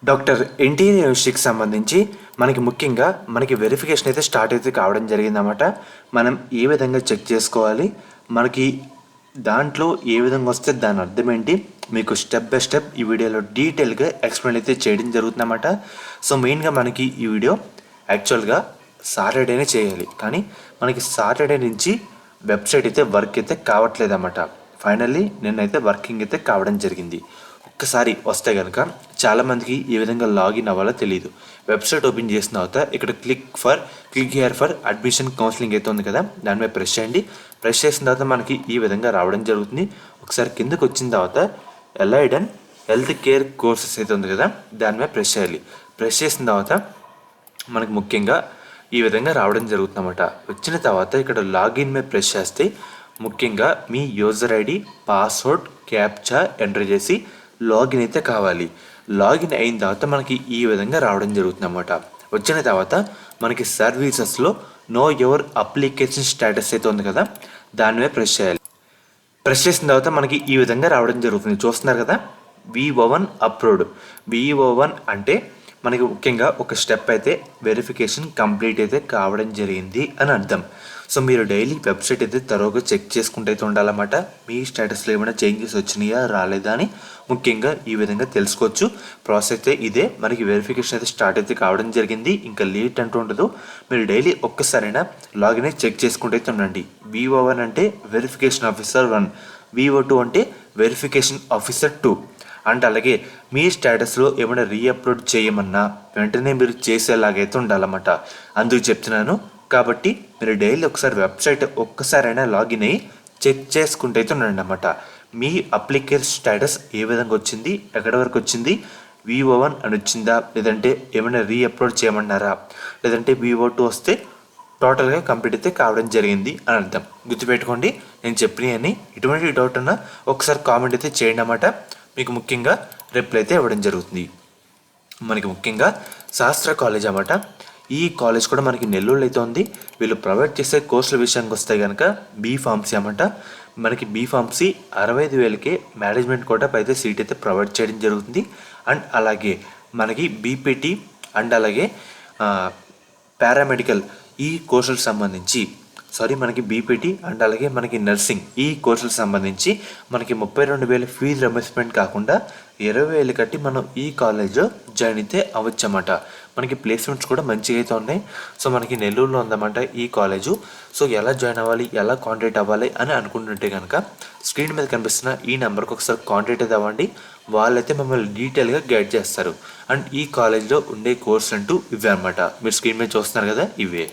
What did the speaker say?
Doctor NTR యూనివర్సిటీకి సంబంధించి మనకి ముఖ్యంగా వెరిఫికేషన్ అయితే స్టార్ట్ అయితే కావడం జరిగిందన్నమాట. మనం ఏ విధంగా చెక్ చేసుకోవాలి, మనకి దాంట్లో ఏ విధంగా వస్తే దాని అర్థం ఏంటి, మీకు స్టెప్ బై స్టెప్ ఈ వీడియోలో డీటెయిల్గా ఎక్స్ప్లెయిన్ అయితే చేయడం జరుగుతుందన్నమాట. సో మెయిన్గా మనకి ఈ వీడియో యాక్చువల్గా సాటర్డేనే చేయాలి, కానీ మనకి సాటర్డే నుంచి వెబ్సైట్ అయితే వర్క్ అయితే కావట్లేదు అన్నమాట. ఫైనల్లీ నిన్నైతే వర్కింగ్ అయితే కావడం జరిగింది. ఒక్కసారి వస్తే కనుక చాలామందికి ఏ విధంగా లాగిన్ అవ్వాలో తెలియదు. వెబ్సైట్ ఓపెన్ చేసిన తర్వాత ఇక్కడ click here for admission counselling అయితే ఉంది కదా, దాని మీద ప్రెస్ చేయండి. ప్రెస్ చేసిన తర్వాత మనకి ఈ విధంగా రావడం జరుగుతుంది. ఒకసారి కిందకు వచ్చిన తర్వాత allied and health care courses అయితే ఉంది కదా, దాని మీద ప్రెస్ చేయాలి. ప్రెస్ చేసిన తర్వాత మనకి ముఖ్యంగా ఈ విధంగా రావడం జరుగుతుందన్నమాట. వచ్చిన తర్వాత ఇక్కడ లాగిన్ మీద ప్రెస్ చేస్తే ముఖ్యంగా మీ user ID, password, captcha enter చేసి లాగిన్ అయితే కావాలి. లాగిన్ అయిన తర్వాత మనకి ఈ విధంగా రావడం జరుగుతుంది అన్నమాట. వచ్చిన తర్వాత మనకి సర్వీసెస్లో నో యువర్ అప్లికేషన్ స్టేటస్ అయితే ఉంది కదా, దాని మీద ప్రెస్ చేయాలి. ప్రెస్ చేసిన తర్వాత మనకి ఈ విధంగా రావడం జరుగుతుంది. చూస్తున్నారు కదా, VO1 అప్రూవ్డ్. VO1 అంటే మనకి ముఖ్యంగా ఒక స్టెప్ అయితే వెరిఫికేషన్ కంప్లీట్ అయితే కావడం జరిగింది అని అర్థం. సో మీరు డైలీ వెబ్సైట్ అయితే తరోగా చెక్ చేసుకుంటూ అయితే ఉండాలన్నమాట. మీ స్టేటస్లో ఏమైనా చేంజెస్ వచ్చినాయా రాలేదా అని ముఖ్యంగా ఈ విధంగా తెలుసుకోవచ్చు. ప్రాసెస్ అయితే ఇదే. మనకి వెరిఫికేషన్ అయితే స్టార్ట్ అయితే కావడం జరిగింది. ఇంకా లేట్ అంటూ ఉండదు. మీరు డైలీ ఒక్కసారైనా లాగిన్ అయితే చెక్ చేసుకుంటూ అయితే ఉండండి. VO1 అంటే వెరిఫికేషన్ ఆఫీసర్ 1, VO2 అంటే వెరిఫికేషన్ ఆఫీసర్ 2. అండ్ అలాగే మీ స్టేటస్లో ఏమైనా రీఅప్లోడ్ చేయమన్నా వెంటనే మీరు చేసేలాగైతే ఉండాలన్నమాట. అందుకు చెప్తున్నాను. కాబట్టి మీరు డైలీ ఒకసారి వెబ్సైట్ ఒక్కసారైనా లాగిన్ అయ్యి చెక్ చేసుకుంటూ అయితే ఉండండి అన్నమాట. మీ అప్లికేషన్ స్టేటస్ ఏ విధంగా వచ్చింది, ఎక్కడి వరకు వచ్చింది, VO1 అని వచ్చిందా, లేదంటే ఏమైనా రీఅప్లోడ్ చేయమన్నారా, లేదంటే VO2 వస్తే టోటల్గా కంప్లీట్ అయితే కావడం జరిగింది అని అర్థం. గుర్తుపెట్టుకోండి, నేను చెప్పినవన్నీ ఎటువంటి డౌట్ ఉన్నా ఒకసారి కామెంట్ అయితే చేయండి అన్నమాట. మీకు ముఖ్యంగా రిప్లై అయితే ఇవ్వడం జరుగుతుంది. మనకి ముఖ్యంగా శాస్త్ర కాలేజ్ అన్నమాట. ఈ కాలేజ్ కూడా మనకి నెల్లూరులో అయితే ఉంది. వీళ్ళు ప్రొవైడ్ చేసే కోర్సుల విషయానికి వస్తే కనుక B.Pharmacy అన్నమాట. మనకి B.Pharmacy 65,000కే మేనేజ్మెంట్ కోటా అయితే సీట్ అయితే ప్రొవైడ్ చేయడం జరుగుతుంది. అండ్ అలాగే మనకి BPT అండ్ అలాగే పారామెడికల్ ఈ కోర్సులకు సంబంధించి మనకి BPT అండ్ అలాగే మనకి నర్సింగ్ ఈ కోర్సులకు సంబంధించి మనకి 32,000 ఫీజు రియంబర్స్మెంట్ కాకుండా 20,000 కట్టి మనం ఈ కాలేజ్లో జాయిన్ అయితే అవ్వచ్చు అన్నమాట. మనకి ప్లేస్మెంట్స్ కూడా మంచిగా అయితే ఉన్నాయి. సో మనకి నెల్లూరులో ఉందన్నమాట ఈ కాలేజు. సో ఎలా జాయిన్ అవ్వాలి, ఎలా కాంటాక్ట్ అవ్వాలి అని అనుకుంటుంటే కనుక స్క్రీన్ మీద కనిపిస్తున్న ఈ నెంబర్కి ఒకసారి కాంటాక్ట్ అయితే అవ్వండి. వాళ్ళైతే మమ్మల్ని డీటెయిల్గా గైడ్ చేస్తారు. అండ్ ఈ కాలేజ్లో ఉండే కోర్స్ అంటూ ఇవే అన్నమాట. మీరు స్క్రీన్ మీద చూస్తున్నారు కదా, ఇవే.